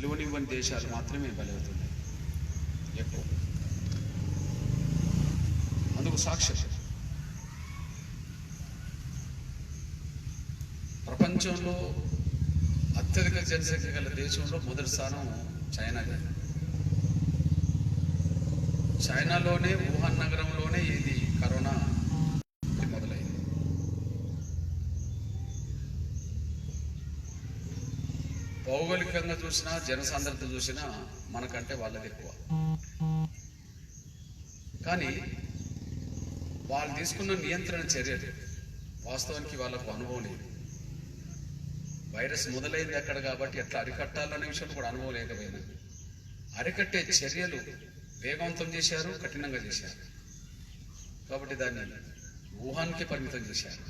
పిలువనివ్వని దేశాలు మాత్రమే బలవుతున్నాయి ఎక్కువ. అందుకు సాక్ష్యం ప్రపంచంలో అత్యధిక జనసంఖ్య గల దేశంలో మొదటి స్థానం చైనాదే. చైనాలోనే వుహాన్ నగరంలోనే ఇది కరోనా మొదలైంది. భౌగోళికంగా చూసినా జనసాంద్రత చూసినా మనకంటే వాళ్ళది ఎక్కువ. కానీ వాళ్ళు తీసుకున్న నియంత్రణ చర్యలు వాస్తవానికి వాళ్ళకు అనుభవం లేదు. వైరస్ మొదలైంది అక్కడ కాబట్టి ఎట్లా అరికట్టాలనే విషయం కూడా అనుభవం లేకపోయినా అరికట్టే చర్యలు వేగవంతం చేశారు, కఠినంగా చేశారు. కాబట్టి దాన్ని వుహాన్కి పరిమితం చేశారు.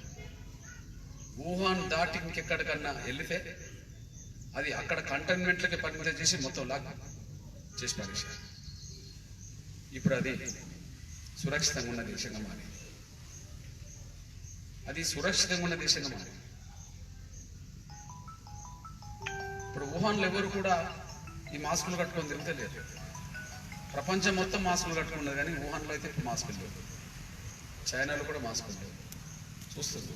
వుహాన్ దాటి ఇంకెక్కడికన్నా వెళితే అది అక్కడ కంటైన్మెంట్లకి పరిమితం చేసి మొత్తం లాక్ చేసి పారేశారు. ఇప్పుడు అది సురక్షితంగా ఉన్న దేశంగా మారింది. అది సురక్షితంగా ఉన్న దేశంగా మారింది. ఇప్పుడు వుహాన్లో ఎవరు కూడా ఈ మాస్కులు కట్టుకొని తిరుగుతలేరు. ప్రపంచం మొత్తం మాస్కులు కట్టుకున్నది, కానీ వుహాన్లో అయితే ఇప్పుడు మాస్కులు లేవు. చైనాలో కూడా మాస్కులు లేవు. చూస్తుంది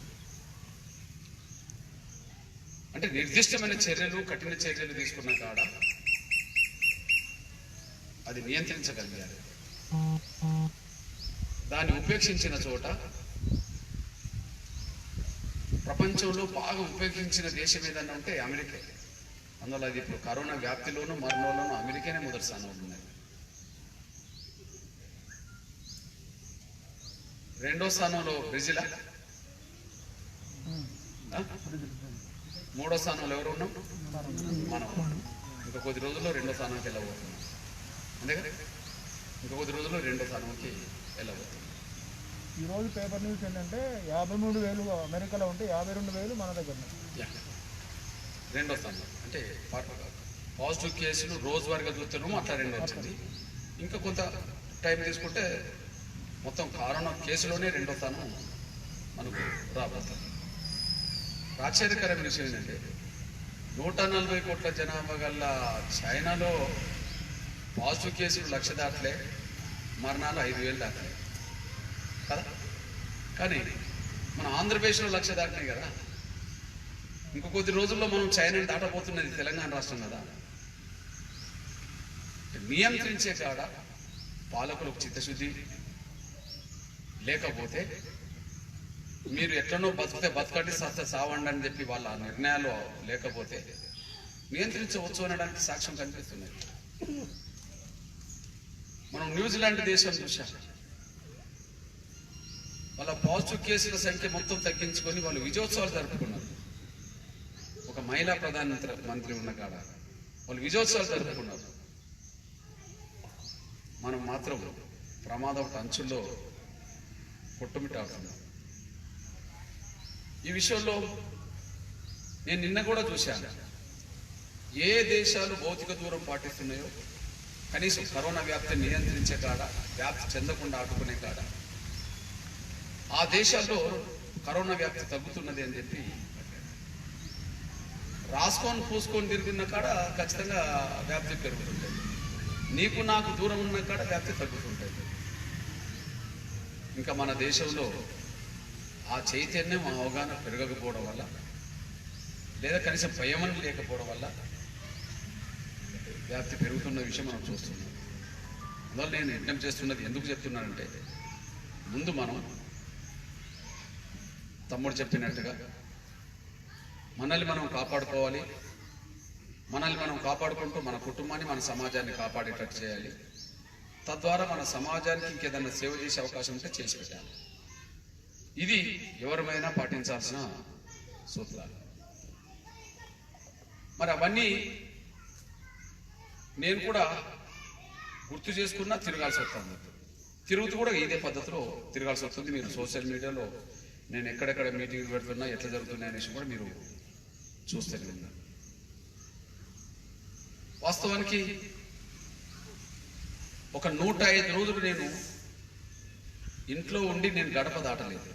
అంటే నిర్దిష్టమైన చర్యలు, కఠిన చర్యలు తీసుకున్న కాడ అది నియంత్రించగలిగారు. దాన్ని ఉపేక్షించిన చోట ప్రపంచంలో బాగా ఉపయోగించిన దేశం ఏదన్నా ఉంటే అమెరికా. అందువల్ల అది ఇప్పుడు కరోనా వ్యాప్తిలోనూ మరణంలోనూ అమెరికానే మొదటి స్థానంలో ఉన్నది. రెండో స్థానంలో బ్రెజిల్, మూడో స్థానంలో ఎవరు ఉన్నాం మనం. ఇంకా కొద్ది రోజుల్లో రెండో స్థానానికి వెళ్ళబోతున్నాం. అంతే కదా, ఇంకా కొద్ది రోజుల్లో రెండో స్థానానికి వెళ్ళబోతున్నాం. ఈరోజు పేపర్ న్యూస్ ఏంటంటే 53,000 అమెరికాలో ఉంటే 52,000 మన దగ్గర. రెండో స్థానం అంటే పాజిటివ్ కేసులు రోజువారీగా చూస్తున్నాము, అట్లా రెండో వచ్చింది. ఇంకా కొంత టైం తీసుకుంటే మొత్తం కరోనా కేసులోనే రెండో స్థానం మనకు రాబోతుంది. ఆశ్చర్యకరమైన విషయం ఏంటంటే 140 కోట్ల జనాభా గల చైనాలో పాజిటివ్ కేసులు 1,00,000 దాటలే, మరణాలు 5,000 దాటలే కదా. కానీ మన ఆంధ్రప్రదేశ్లో 1,00,000 దాటినాయి కదా. ఇంకో కొద్ది రోజుల్లో మనం చైనాని దాటబోతున్నది తెలంగాణ రాష్ట్రం కదా. నియంత్రించే కాడ పాలకులకు చిత్తశుద్ధి లేకపోతే మీరు ఎట్లనో బతికితే బతకండి, సత్త సావండి అని చెప్పి వాళ్ళ నిర్ణయాలు లేకపోతే నియంత్రించవచ్చు అనడానికి సాక్ష్యం కనిపిస్తున్నాయి. మనం న్యూజిలాండ్ దేశం చూసాం. వాళ్ళ పాజిటివ్ కేసుల సంఖ్య మొత్తం తగ్గించుకొని వాళ్ళు విజయోత్సవాలు జరుపుకున్నారు. ఒక మహిళా ప్రధానమంత్రి ఉన్న కాడ వాళ్ళు విజయోత్సవాలు జరుపుకున్నారు. మనం మాత్రం ప్రమాదం అంచుల్లో కొట్టుమిట్టాడుతున్నాం. ఈ విషయంలో నేను నిన్న కూడా చూశాను. ఏ దేశాలు భౌతిక దూరం పాటిస్తున్నాయో కనీసం కరోనా వ్యాప్తిని నియంత్రించే కాడ, వ్యాప్తి చెందకుండా ఆడుకునే కాడ ఆ దేశాల్లో కరోనా వ్యాప్తి తగ్గుతున్నది అని చెప్పి రాసుకొని పూసుకొని తిరుగుతున్న కాడ ఖచ్చితంగా వ్యాప్తి పెరుగుతుంటుంది. నీకు నాకు దూరం ఉన్న కాడ వ్యాప్తి తగ్గుతుంటుంది. ఇంకా మన దేశంలో ఆ చైతన్యం, అవగాహన పెరగకపోవడం వల్ల, లేదా కనీసం భయమని లేకపోవడం వల్ల వ్యాప్తి పెరుగుతున్న విషయం మనం చూస్తున్నాం. అందువల్ల నేను యజ్ఞం చేస్తున్నది ఎందుకు చెప్తున్నానంటే, ముందు మనం తమ్ముడు చెప్పినట్టుగా మనల్ని మనం కాపాడుకోవాలి. మనల్ని మనం కాపాడుకుంటూ మన కుటుంబాన్ని, మన సమాజాన్ని కాపాడేటట్టు చేయాలి. తద్వారా మన సమాజానికి ఇంకేదన్నా సేవ చేసే అవకాశం ఉంటే చేసి పెట్టాలి. ఇది ఎవరిమైనా పాటించాల్సిన సూత్రాలు. మరి అవన్నీ నేను కూడా గుర్తు చేసుకున్నా తిరగాల్సి వస్తుంది. తిరుగుతూ కూడా ఇదే పద్ధతిలో తిరగాల్సి వస్తుంది. మీరు సోషల్ మీడియాలో నేను ఎక్కడెక్కడ మీటింగ్లు పెడుతున్నా, ఎట్లా జరుగుతున్నాయి అనేసి కూడా మీరు చూస్తూనే ఉన్నారు. వాస్తవానికి ఒక 105 రోజులు నేను ఇంట్లో ఉండి నేను గడప దాటలేదు.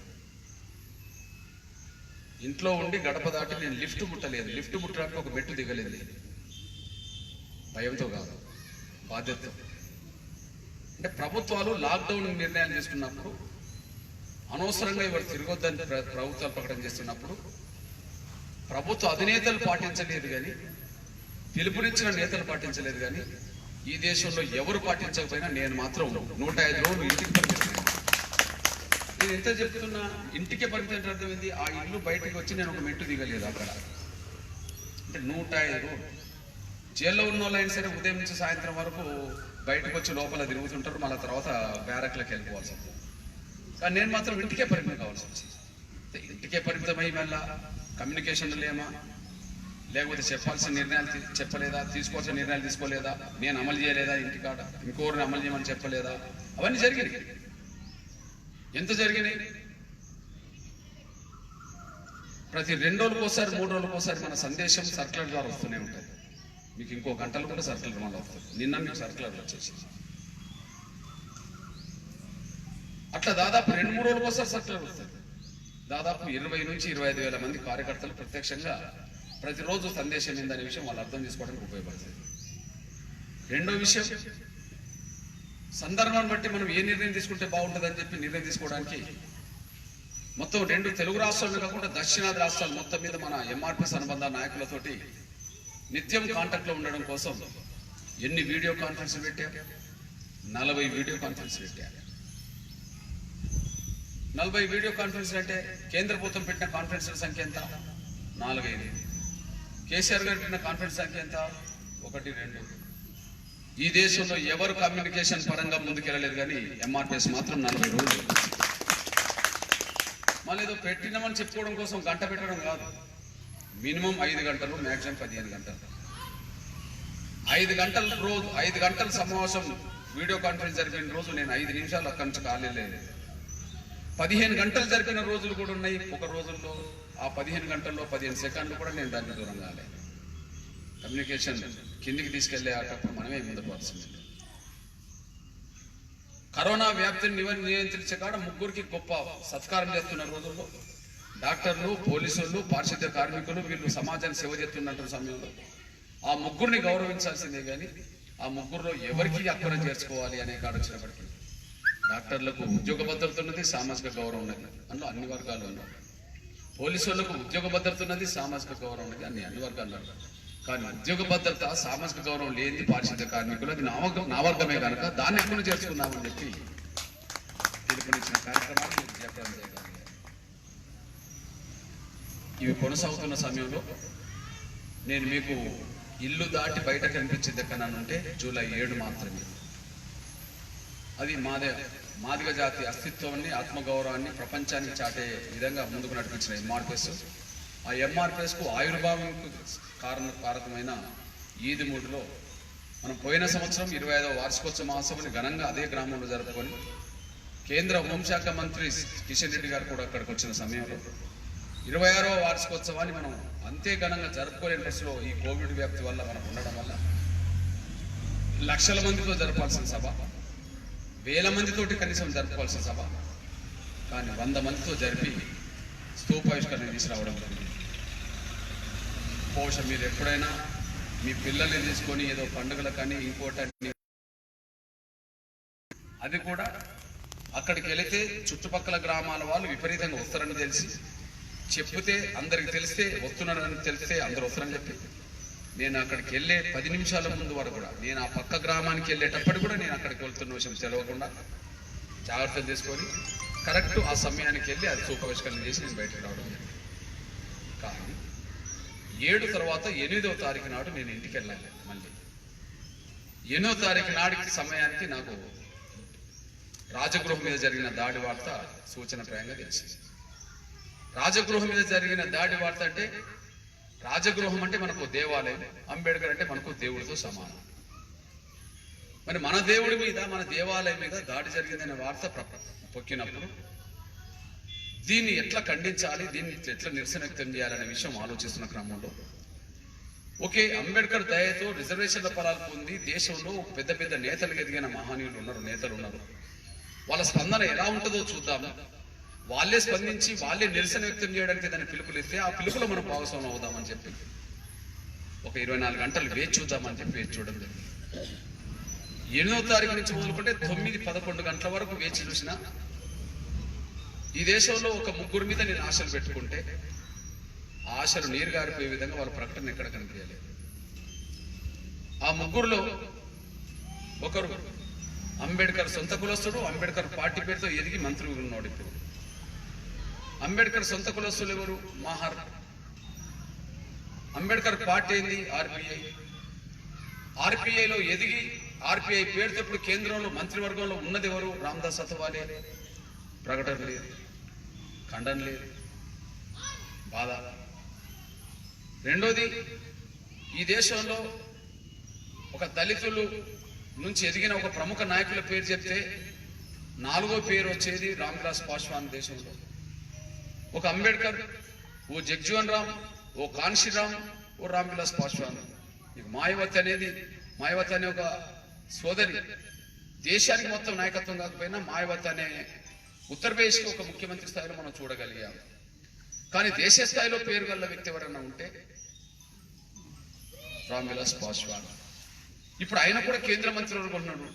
ఇంట్లో ఉండి గడప దాటి నేను లిఫ్ట్ ముట్టలేదు. లిఫ్ట్ ముట్టడానికి ఒక మెట్టు దిగలేదు. భయంతో కాదు, బాధ్యతతో. అంటే ప్రభుత్వాలు లాక్డౌన్ నిర్ణయాలు తీసుకున్నప్పుడు అనవసరంగా ఇవాళ తిరగొద్దని ప్రభుత్వాలు ప్రకటన చేస్తున్నప్పుడు ప్రభుత్వ అధినేతలు పాటించలేదు కానీ, పిలుపునిచ్చిన నేతలు పాటించలేదు కానీ, ఈ దేశంలో ఎవరు పాటించకపోయినా నేను మాత్రం 105 రోజులు ఇంటికి పరిమితం. నేను ఎంత చెప్తున్నా, ఇంటికే పరిమితం అర్థమైంది. ఆ ఇల్లు బయటకు వచ్చి నేను ఒక మెట్టు దిగలేదు అక్కడ. అంటే 105 రోజులు జైల్లో ఉన్న వాళ్ళైనా సరే ఉదయం నుంచి సాయంత్రం వరకు బయటకు వచ్చి లోపల తిరుగుతుంటారు, మళ్ళీ తర్వాత బ్యారక్లకు వెళ్ళిపోవాల్సి వస్తుంది. కానీ నేను మాత్రం ఇంటికే పరిమితం కావాల్సి వచ్చింది. ఇంటికే పరిమితమై మళ్ళా కమ్యూనికేషన్ లేమా, లేకపోతే చెప్పాల్సిన నిర్ణయాలు చెప్పలేదా, తీసుకోవాల్సిన నిర్ణయాలు తీసుకోలేదా, నేను అమలు చేయలేదా, ఇంటికాడ ఇంకోరిని అమలు చేయమని చెప్పలేదా, అవన్నీ జరిగినాయి. ఎంత జరిగినాయి? ప్రతి 2 రోజులకోసారి 3 రోజులకోసారి మన సందేశం సర్క్యులర్ ద్వారా వస్తూనే ఉంటుంది. మీకు ఇంకో గంటలు కూడా సర్క్యులర్ మళ్ళీ వస్తుంది. నిన్న మీకు సర్క్యులర్ వచ్చేసి అట్లా దాదాపు 2-3 రోజులకోసారి సర్క్యులర్ వస్తుంది. దాదాపు 20 నుంచి 25 వేల మంది కార్యకర్తలు ప్రత్యక్షంగా ప్రతిరోజు సందేశం ఏందనే విషయం వాళ్ళు అర్థం చేసుకోవడానికి ఉపయోగపడుతుంది. రెండో విషయం, సందర్భాన్ని బట్టి మనం ఏ నిర్ణయం తీసుకుంటే బాగుంటుందని చెప్పి నిర్ణయం తీసుకోవడానికి మొత్తం 2 తెలుగు రాష్ట్రాలు కాకుండా దక్షిణాది రాష్ట్రాలు మొత్తం మీద మన ఎంఆర్పిఎస్ అనుబంధ నాయకులతోటి నిత్యం కాంటాక్ట్లో ఉండడం కోసం ఎన్ని వీడియో కాన్ఫరెన్స్ పెట్టారు? 40 వీడియో కాన్ఫరెన్స్ పెట్టారు. 40 వీడియో కాన్ఫరెన్స్ అంటే కేంద్ర ప్రభుత్వం పెట్టిన కాన్ఫరెన్స్ల సంఖ్య ఎంత? 4-5. కేసీఆర్ గారు పెట్టిన కాన్ఫరెన్స్ సంఖ్య ఎంత? 1-2. ఈ దేశంలో ఎవరు కమ్యూనికేషన్ పరంగా ముందుకెళ్ళలేదు, కానీ ఎంఆర్పిఎస్ మాత్రం 40 రోజులు. మళ్ళీ ఏదో పెట్టినామని చెప్పుకోవడం కోసం గంట పెట్టడం కాదు, మినిమం 5 గంటలు, మ్యాక్సిమం 15 గంటలు. 5 గంటల రోజు, 5 గంటల సమావేశం వీడియో కాన్ఫరెన్స్ జరిపిన రోజు నేను 5 నిమిషాలు అక్కడి నుంచి కాలేదు. 15 గంటలు జరిపిన రోజులు కూడా ఉన్నాయి. ఒక రోజుల్లో ఆ 15 గంటల్లో 15 సెకండ్లు కూడా నేను దానికి దూరం కాలేదు. కమ్యూనికేషన్ కిందికి తీసుకెళ్లే ఆటప్పుడు మనమే ముందుకు వస్తుంది. కరోనా వ్యాప్తిని నియంత్రించే కాడ 3కి గొప్ప సత్కారం చేస్తున్న రోజుల్లో డాక్టర్లు, పోలీసులు, పారిశుద్ధ్య కార్మికులు వీళ్ళు సమాజానికి సేవ చేస్తున్న సమయంలో ఆ 3ని గౌరవించాల్సిందే కానీ ఆ 3లో ఎవరికి అక్కున చేర్చుకోవాలి అనే కాడ వచ్చినప్పటికీ డాక్టర్లకు ఉద్యోగ భద్రత ఉన్నది, సామాజిక గౌరవం ఉన్నది, అందులో అన్ని వర్గాలు ఉన్నారు. పోలీసు వాళ్ళకు ఉద్యోగ భద్రత ఉన్నది, సామాజిక గౌరవం ఉన్నది, అన్ని వర్గాలు ఉన్నారు. కానీ ఉద్యోగ భద్రత, సామాజిక గౌరవం లేనిది పారిశుద్ధ్య కార్మికులు, అది నా వర్గమే కనుక దాన్ని ఎక్కువ చేర్చుకుందామని చెప్పి పిలుపునిచ్చిన కార్యక్రమాలు మీకు చెప్పడం చేయగలిగారు. ఇవి కొనసాగుతున్న సమయంలో నేను మీకు ఇల్లు దాటి బయట కనిపించింది ఎక్కడనంటే జూలై 7 మాత్రమే. అది మాదిగ జాతి అస్తిత్వాన్ని, ఆత్మగౌరవాన్ని ప్రపంచానికి చాటే విధంగా ముందుకు నడిపించిన ఎంఆర్పిఎస్. ఆ ఎంఆర్పిఎస్కు ఆవిర్భావంకు కారకమైన ఈద్ మూడులో మనం పోయిన సంవత్సరం 25వ వార్షికోత్సవ మహోత్సవాన్ని ఘనంగా అదే గ్రామంలో జరుపుకొని కేంద్ర హోంశాఖ మంత్రి కిషన్ రెడ్డి గారు కూడా అక్కడికి వచ్చిన సమయంలో 26వ వార్షికోత్సవాన్ని మనం అంతే ఘనంగా జరుపుకోలేని పరిస్థితిలో ఈ కోవిడ్ వ్యాప్తి వల్ల మనం ఉండడం వల్ల లక్షల మందితో జరపాల్సిన సభ, వేల మందితోటి కనీసం జరుపుకోవాల్సిన సభ, కానీ 100 మందితో జరిపి స్తూపావిష్కరణ తీసుకురావడం జరిగింది. బహుశా మీరు ఎప్పుడైనా మీ పిల్లల్ని తీసుకొని ఏదో పండుగల కానీ ఇంకోటి అది కూడా అక్కడికి వెళితే చుట్టుపక్కల గ్రామాల వాళ్ళు విపరీతంగా వస్తారని తెలిసి చెప్తే, అందరికి తెలిస్తే వస్తున్నారని తెలిస్తే అందరూ వస్తారని చెప్పి నేను అక్కడికి వెళ్ళే 10 నిమిషాల ముందు వరకు కూడా నేను ఆ పక్క గ్రామానికి వెళ్ళేటప్పుడు కూడా నేను అక్కడికి వెళ్తున్న విషయం తెలవకుండా జాగ్రత్తలు తీసుకొని కరెక్ట్ ఆ సమయానికి వెళ్ళి అది స్తూపావిష్కరణ చేసి నేను బయటకు రావడం జరిగింది. కానీ 7 తర్వాత 8వ తారీఖు నాడు నేను ఇంటికి వెళ్ళాలి. మళ్ళీ 8వ తారీఖు నాటికి సమయానికి నాకు రాజగృహం మీద జరిగిన దాడి వార్త సూచనప్రాయంగా తెలిసింది. రాజగృహం మీద జరిగిన దాడి వార్త అంటే రాజగృహం అంటే మనకు దేవాలయం, అంబేద్కర్ అంటే మనకు దేవుడితో సమానం. మరి మన దేవుడి మీద, మన దేవాలయం మీద దాడి జరిగిందనే వార్త పొక్కినప్పుడు దీన్ని ఎట్లా ఖండించాలి, దీన్ని ఎట్లా నిరసన వ్యక్తం చేయాలనే విషయం ఆలోచిస్తున్న క్రమంలో ఓకే, అంబేద్కర్ దయతో రిజర్వేషన్ల ఫలాలు పొంది దేశంలో పెద్ద పెద్ద నేతలు ఎదిగిన మహనీయులు ఉన్నారు, నేతలు ఉన్నారు. వాళ్ళ స్పందన ఎలా ఉంటుందో చూద్దాము. వాళ్ళే స్పందించి వాళ్ళే నిరసన వ్యక్తం చేయడానికి దాన్ని పిలుపులు ఇస్తే ఆ పిలుపులో మనం భాగస్వామ్యం అవుదామని చెప్పి ఒక 24 గంటలు వేచి చూద్దామని చెప్పి వేచి చూడడం జరిగింది. 8వ తారీఖు నుంచి మొదలుకుంటే 9-11 గంటల వరకు వేచి చూసిన ఈ దేశంలో ఒక ముగ్గురు మీద నేను ఆశలు పెట్టుకుంటే ఆశలు నీరు గారిపోయే విధంగా వాళ్ళ ప్రకటన ఎక్కడ కనిపించలేదు. ఆ ముగ్గురులో ఒకరు అంబేద్కర్ సొంత కులస్తుడు, అంబేద్కర్ పార్టీ పేరుతో ఎదిగి మంత్రి ఉన్నాడు. ఇప్పుడు అంబేద్కర్ సొంత కులస్తులు ఎవరు? మహార్. అంబేద్కర్ పార్టీ ఏంది? ఆర్పిఐ. ఆర్పిఐలో ఎదిగి ఆర్పిఐ పేరుతో ఇప్పుడు కేంద్రంలో మంత్రివర్గంలో ఉన్నది ఎవరు? రామదాస్ అథవాలే. ప్రకటన లేదు, ఖండన లేదు, బాధ. రెండోది, ఈ దేశంలో ఒక దళితులు నుంచి ఎదిగిన ఒక ప్రముఖ నాయకుల పేరు చెప్తే 4వ పేరు వచ్చేది రామ్విలాస్ పాస్వాన్. దేశంలో ఒక అంబేద్కర్, ఓ జగ్జీవన్ రామ్, ఓ కాన్షీరామ్, ఓ రామ్విలాస్ పాస్వాన్. మాయావతి అనే ఒక సోదరి దేశానికి మొత్తం నాయకత్వం కాకపోయినా మాయావతి అనే ఉత్తరప్రదేశ్కి ఒక ముఖ్యమంత్రి స్థాయిలో మనం చూడగలిగాం. కానీ దేశ స్థాయిలో పేరు గల వ్యక్తి ఎవరన్నా ఉంటే రామ్విలాస్ పాస్వాన్. ఇప్పుడు ఆయన కూడా కేంద్ర మంత్రివర్గం ఉన్నాడు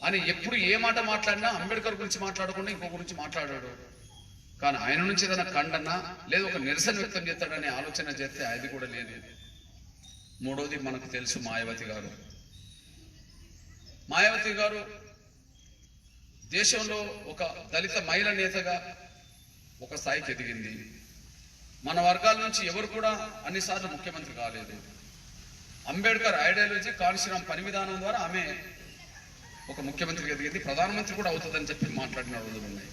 అని ఎప్పుడు ఏ మాట మాట్లాడినా అంబేద్కర్ గురించి మాట్లాడకుండా ఇంకో గురించి మాట్లాడాడు. కానీ ఆయన నుంచి ఏదైనా ఖండన లేదు ఒక నిరసన వ్యక్తం చేస్తాడనే ఆలోచన చేస్తే అది కూడా లేదు. మూడోది, మనకు తెలుసు మాయావతి గారు. మాయావతి గారు దేశంలో ఒక దళిత మహిళ నేతగా ఒక స్థాయికి ఎదిగింది. మన వర్గాల నుంచి ఎవరు కూడా అన్నిసార్లు ముఖ్యమంత్రి కాలేదు. అంబేద్కర్ ఐడియాలజీ, కాన్షీరామ్ పని విధానం ద్వారా ఆమె ఒక ముఖ్యమంత్రికి ఎదిగింది. ప్రధానమంత్రి కూడా అవుతుందని చెప్పి మాట్లాడిన రోజులు ఉన్నాయి.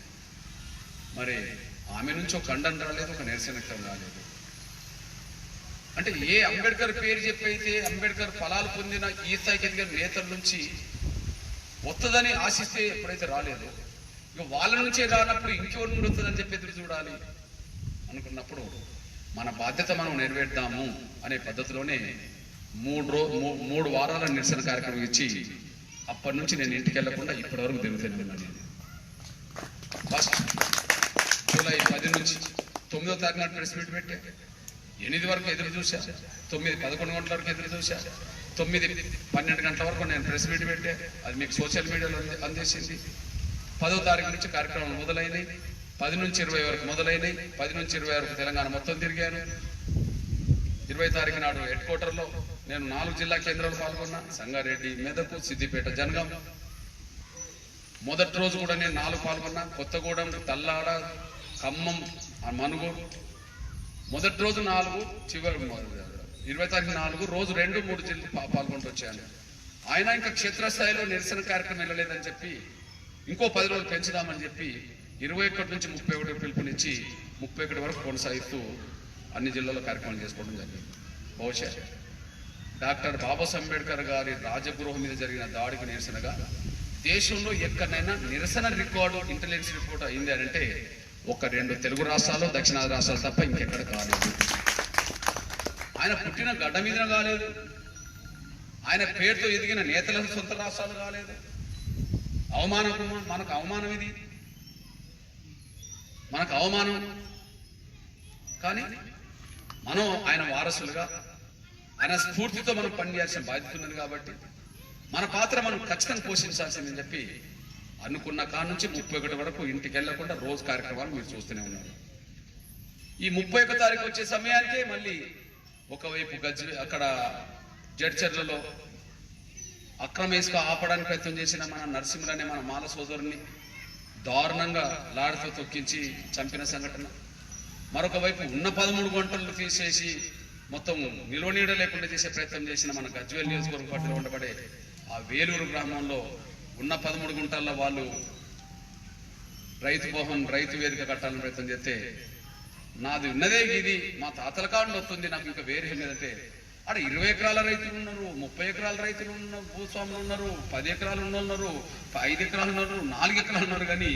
మరి ఆమె నుంచి ఒక ఖండన రాలేదు, ఒక నిరసన వ్యక్తం రాలేదు. అంటే ఏ అంబేద్కర్ పేరు చెప్పైతే అంబేద్కర్ ఫలాలు పొందిన ఈ స్థాయికి ఎదిగిన నేతల నుంచి వస్తుందని ఆశిస్తే ఎప్పుడైతే రాలేదు, ఇక వాళ్ళ నుంచే రానప్పుడు ఇంకెవరి నుండి వస్తుందని చెప్పి ఎదురు చూడాలి అనుకున్నప్పుడు మన బాధ్యత మనం నెరవేర్దాము అనే పద్ధతిలోనే 3 వారాల నిరసన కార్యక్రమం ఇచ్చి అప్పటి నుంచి నేను ఇంటికి వెళ్లకుండా ఇప్పటి వరకు తిరుగుతున్నాను. నేను ఫస్ట్ జూలై 10 నుంచి 9వ తారీఖు నాడు ప్రెస్ మీట్ పెట్టా. 8 వరకు ఎదురు చూసా, 9-11 గంటల వరకు ఎదురు చూసా, 9-12 గంటల వరకు నేను ప్రెస్ మీట్ పెట్టా. అది మీకు సోషల్ మీడియాలో అందేసింది. 10వ తారీఖు నుంచి కార్యక్రమం మొదలైనవి. 10 నుంచి 20 వరకు మొదలైనవి. 10 నుంచి 20 వరకు తెలంగాణ మొత్తం తిరిగాను. 20 తారీఖు నాడు హెడ్ క్వార్టర్లో నేను 4 జిల్లా కేంద్రాలు పాల్గొన్నా. సంగారెడ్డి, మెదక్, సిద్దిపేట, జనగాం. మొదటి రోజు కూడా నేను 4 పాల్గొన్నా. కొత్తగూడెం, తల్లాడ, ఖమ్మం, మనుగూరు. మొదటి రోజు 4, చివరి 20 తారీఖు 4, రోజు 2-3 జిల్లా పాల్గొంటూ వచ్చాను. ఆయన ఇంకా క్షేత్రస్థాయిలో నిరసన కార్యక్రమం వెళ్ళలేదని చెప్పి ఇంకో 10 రోజులు పెంచుదామని చెప్పి 21 నుంచి 31 పిలుపునిచ్చి 31 వరకు కొనసాగిస్తూ అన్ని జిల్లాల్లో కార్యక్రమం చేసుకోవడం జరిగింది. బహుశా డాక్టర్ బాబాసాహెబ్ అంబేద్కర్ గారి రాజగృహం మీద జరిగిన దాడికి నిరసనగా దేశంలో ఎక్కడైనా నిరసన రికార్డు ఇంటెలిజెన్స్ రిపోర్ట్ అయింది అంటే ఒక 2 తెలుగు రాష్ట్రాలు, దక్షిణాది రాష్ట్రాలు తప్ప ఇంకెక్కడ కాలేదు. ఆయన పుట్టిన గడ్డ మీద కాలేదు, ఆయన పేరుతో ఎదిగిన నేతల సొంత రాష్ట్రాలు కాలేదు. అవమానం, మనకు అవమానం, ఇది మనకు అవమానం. కానీ మనం ఆయన వారసులుగా ఆయన స్ఫూర్తితో మనం పనిచేయాల్సిన బాధ్యత ఉన్నది కాబట్టి మన పాత్ర మనం ఖచ్చితంగా పోషించాల్సిందని చెప్పి అనుకున్న కాడ నుంచి 31 వరకు ఇంటికి వెళ్లకుండా రోజు కార్యక్రమాలు మీరు చూస్తూనే ఉన్నారు. ఈ 31 తారీఖు వచ్చే సమయానికే మళ్ళీ ఒకవైపు అక్కడ జడ్చర్లలో అక్రమ ఇసుక ఆపడానికి ప్రయత్నం చేసిన మన నరసింహులనే మన మాల సోదరుని దారుణంగా లాడితో తొక్కించి చంపిన సంఘటన. మరొక వైపు ఉన్న 13 గంటలు తీసేసి మొత్తం నిల్వనీడ లేకుండా చేసే ప్రయత్నం చేసిన మన గజ్వేల్ నియోజకవర్గం పరిధిలో ఉండబడే ఆ వేలూరు గ్రామంలో ఉన్న 13 గుంటల్లో వాళ్ళు రైతు భవన్, రైతు వేదిక కట్టాలని ప్రయత్నం చేస్తే నాది ఉన్నదే ఇది, మా తాతల కాండ వస్తుంది, నాకు ఇంకా వేరే లేదంటే అక్కడ 20 ఎకరాల రైతులు ఉన్నారు, 30 ఎకరాల రైతులు ఉన్నారు, భూస్వాములు ఉన్నారు, 10 ఎకరాలు ఉన్నారు, 5 ఎకరాలు ఉన్నారు, 4 ఎకరాలు ఉన్నారు. కానీ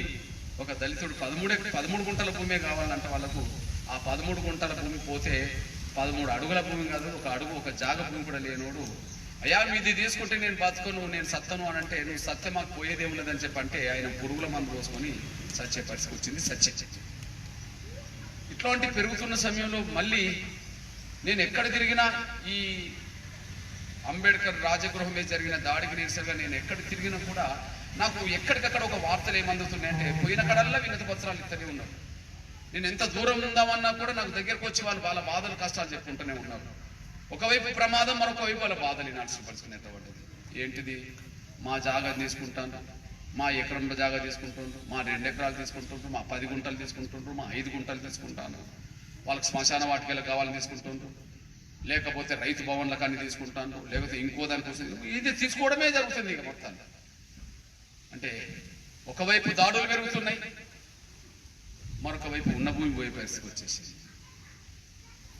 ఒక దళితుడు 13 గుంటల భూమే కావాలంటే వాళ్ళకు ఆ 13 గుంటల భూమి పోతే 13 అడుగుల భూమి కాదు, ఒక అడుగు, ఒక జాగ భూమి కూడా లేనోడు అయ్యా మీది తీసుకుంటే నేను బతుకోను, నేను సత్తను అని అంటే నువ్వు సత్య మాకు పోయేదేం లేదని చెప్పి అంటే ఆయన పురుగుల మందు పోసుకొని సచ్చే పరిస్థితి వచ్చింది. ఇట్లాంటి పెరుగుతున్న సమయంలో మళ్ళీ నేను ఎక్కడ తిరిగినా ఈ అంబేద్కర్ రాజగృహం మీద జరిగిన దాడికి నిరసనగా నేను ఎక్కడ తిరిగినా కూడా నాకు ఎక్కడికక్కడ ఒక వార్తలు ఏమందుతున్నాయంటే పోయిన కడల్లా వినతి పత్రాలు ఇస్తూనే ఉన్నారు. నేను ఎంత దూరం ఉందామన్నా కూడా నాకు దగ్గరకు వచ్చి వాళ్ళ బాధలు కష్టాలు చెప్పుకుంటూనే ఉన్నారు. ఒకవైపు ప్రమాదం, మరొక వైపు వాళ్ళ బాధలు వినాల్సిన పరిస్థితి ఏర్పడ్డది. ఏంటిది? మా జాగా తీసుకుంటాను, మా ఎకరంలో జాగా తీసుకుంటుండ్రు, మా 2 ఎకరాలు తీసుకుంటుండ్రు, మా 10 గుంటలు తీసుకుంటుండ్రు, మా 5 గుంటలు తీసుకుంటాను, వాళ్ళకి శ్మశాన వాటికలు కావాలని తీసుకుంటుండ్రు, లేకపోతే రైతు భవన్లకు అన్ని తీసుకుంటాను, లేకపోతే ఇంకో దానికోసం ఇది తీసుకోవడమే జరుగుతుంది. ఇక మొత్తాన్ని అంటే ఒకవైపు దాడులు పెరుగుతున్నాయి, మరొక వైపు ఉన్న భూమి పోయే పరిస్థితి వచ్చేసింది.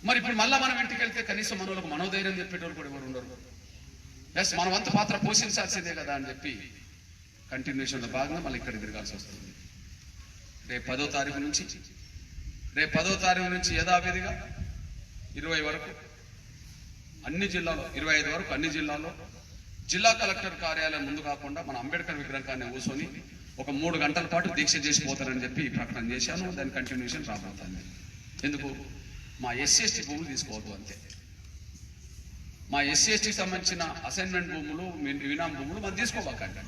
మరి ఇప్పుడు మళ్ళీ మనం ఇంటికి వెళ్తే కనీసం మనోళ్ళకు మనోధైర్యం చెప్పేటోళ్ళు కూడా ఎవరు ఉండరు. ఎస్, మన వంతు పాత్ర పోషించాల్సిందే కదా అని చెప్పి కంటిన్యూషన్లో భాగంగా మళ్ళీ ఇక్కడ తిరగాల్సి వస్తుంది. రేపు 10వ తారీఖు నుంచి యథావిధిగా 20 వరకు అన్ని జిల్లాలో, 25 వరకు అన్ని జిల్లాల్లో జిల్లా కలెక్టర్ కార్యాలయం ముందు కాకుండా మన అంబేద్కర్ విగ్రహం కానీ కూర్చొని ఒక 3 గంటల పాటు దీక్ష చేసిపోతారని చెప్పి ప్రకటన చేశాను. దాని కంటిన్యూషన్ రాబోతుంది. ఎందుకు? మా SC/ST భూములు తీసుకోవద్దు అంతే. మా SC/STకి సంబంధించిన అసైన్మెంట్ భూములు, వినాం భూములు మనం తీసుకోవాలండి.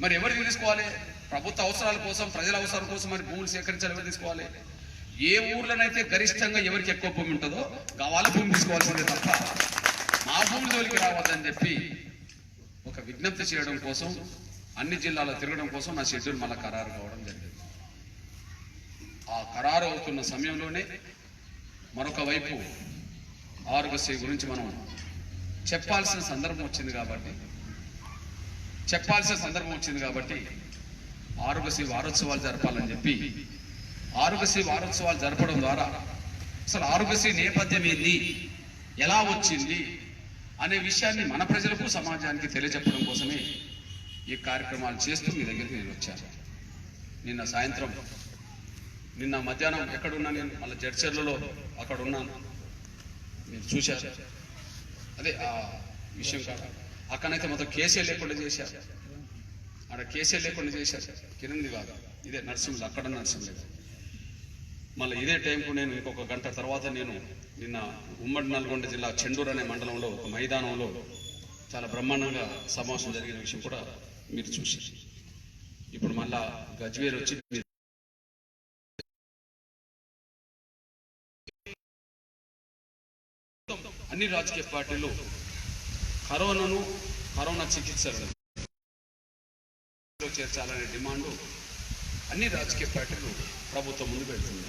మరి ఎవరికి తీసుకోవాలి? ప్రభుత్వ అవసరాల కోసం, ప్రజల అవసరాల కోసం మరి భూములు సేకరించాలి. ఎవరు తీసుకోవాలి? ఏ ఊర్లోనైతే గరిష్టంగా ఎవరికి ఎక్కువ భూమి ఉంటుందో వాళ్ళ భూమి తీసుకోవాల్సిందే తప్ప మా భూమి జోలికి రావద్దని చెప్పి ఒక విజ్ఞప్తి చేయడం కోసం, అన్ని జిల్లాలో తిరగడం కోసం నా షెడ్యూల్ మళ్ళీ ఖరారు కావడం జరిగింది. ఆ ఖరారు అవుతున్న సమయంలోనే మరొక వైపు ఆరోగ్యశ్రీ గురించి మనం చెప్పాల్సిన సందర్భం వచ్చింది కాబట్టి ఆరోగ్యశ్రీ వారోత్సవాలు జరపాలని చెప్పి ఆరోగ్యశ్రీ వారోత్సవాలు జరపడం ద్వారా అసలు ఆరోగ్యశ్రీ నేపథ్యం ఏంది, ఎలా వచ్చింది అనే విషయాన్ని మన ప్రజలకు, సమాజానికి తెలియజెప్పడం కోసమే ఈ కార్యక్రమాలు చేస్తూ మీ దగ్గరికి నేను వచ్చాను. నిన్న మధ్యాహ్నం ఎక్కడున్నా నేను మళ్ళీ జడ్చర్లలో అక్కడ ఉన్నాను. మీరు చూశారు. అదే ఆ విషయం కాదు, అక్కడైతే మొత్తం కేసే లేకుండా చేశారు. అక్కడ కేసే లేకుండా చేశారు. కింది కాదు, ఇదే నర్సింహులు, అక్కడ నర్సింహులు. మళ్ళీ ఇదే టైంకు నేను ఇంకొక గంట తర్వాత నిన్న ఉమ్మడి నల్గొండ జిల్లా చెండూరు అనే మండలంలో ఒక మైదానంలో చాలా బ్రహ్మాండంగా సమావేశం జరిగిన విషయం కూడా మీరు చూసి, ఇప్పుడు మళ్ళా గజ్వేర్ వచ్చి అన్ని రాజకీయ పార్టీలు కరోనా చికిత్సలను చేర్చాలనే డిమాండు అన్ని రాజకీయ పార్టీలు ప్రభుత్వం ముందు పెడుతుంది.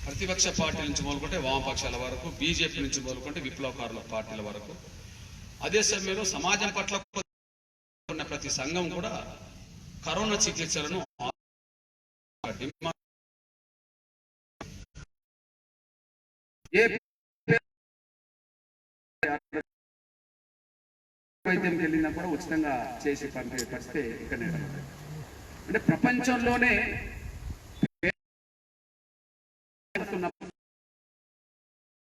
ప్రతిపక్ష పార్టీల నుంచి మొదలుకుంటే వామపక్షాల వరకు, బీజేపీ నుంచి మొదలుకుంటే విప్లవకారుల పార్టీల వరకు. అదే సమయంలో సమాజం పట్ల ఉన్న ప్రతి సంఘం కూడా కరోనా చికిత్సలను వైద్యం వెళ్ళినా కూడా ఉచితంగా చేసి పంపే పరిస్థితి ఇక్కడ. అంటే ప్రపంచంలోనే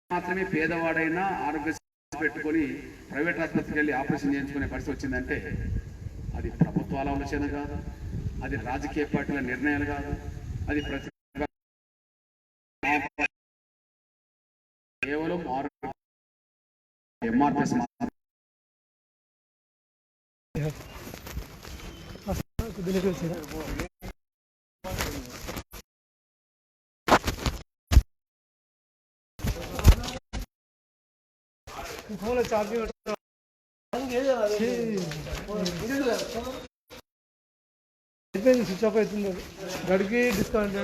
మాత్రమే పేదవాడైనా ఆరోగ్య పెట్టుకొని ప్రైవేట్ ఆసుపత్రికి వెళ్ళి ఆపరేషన్ చేయించుకునే పరిస్థితి వచ్చిందంటే అది ప్రభుత్వాల ఆలోచన కాదు, అది రాజకీయ పార్టీల నిర్ణయాలు కాదు, అది కేవలం ఎంఆర్ఎస్ चार्जिंग स्विच ఆఫ్ అవుతుంది. గడికి డిస్కౌంట్